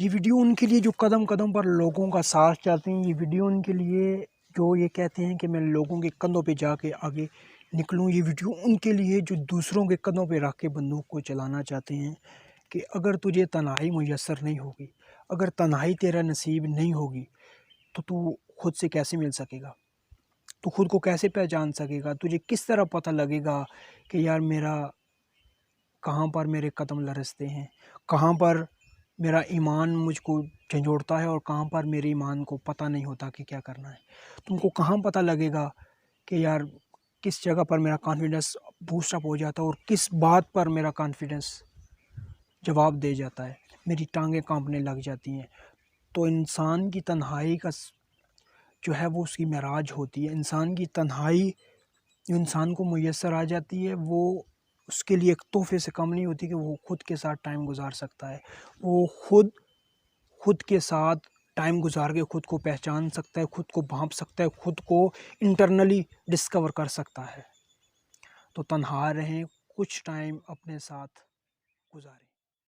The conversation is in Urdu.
یہ ویڈیو ان کے لیے جو قدم قدم پر لوگوں کا ساتھ چاہتے ہیں، یہ ویڈیو ان کے لیے جو یہ کہتے ہیں کہ میں لوگوں کے کندھوں پہ جا کے آگے نکلوں، یہ ویڈیو ان کے لیے جو دوسروں کے کندھوں پہ رکھ کے بندوق کو چلانا چاہتے ہیں کہ اگر تجھے تنہائی میسر نہیں ہوگی، اگر تنہائی تیرا نصیب نہیں ہوگی تو خود سے کیسے مل سکے گا، تو خود کو کیسے پہچان سکے گا، تجھے کس طرح پتہ لگے گا کہ یار میرا کہاں پر میرے قدم لرزتے ہیں، کہاں پر میرا ایمان مجھ کو جھنجھوڑتا ہے اور کہاں پر میرے ایمان کو پتہ نہیں ہوتا کہ کیا کرنا ہے۔ تم کو کہاں پتہ لگے گا کہ یار کس جگہ پر میرا کانفیڈنس بوسٹ اپ ہو جاتا ہے اور کس بات پر میرا کانفیڈنس جواب دے جاتا ہے، میری ٹانگیں کانپنے لگ جاتی ہیں۔ تو انسان کی تنہائی کا جو ہے وہ اس کی معراج ہوتی ہے۔ انسان کی تنہائی جو انسان کو میسر آ جاتی ہے وہ اس کے لیے ایک تحفے سے کم نہیں ہوتی کہ وہ خود کے ساتھ ٹائم گزار سکتا ہے، وہ خود کے ساتھ ٹائم گزار کے خود کو پہچان سکتا ہے، خود کو بھانپ سکتا ہے، خود کو انٹرنلی ڈسکور کر سکتا ہے۔ تو تنہا رہیں، کچھ ٹائم اپنے ساتھ گزاریں۔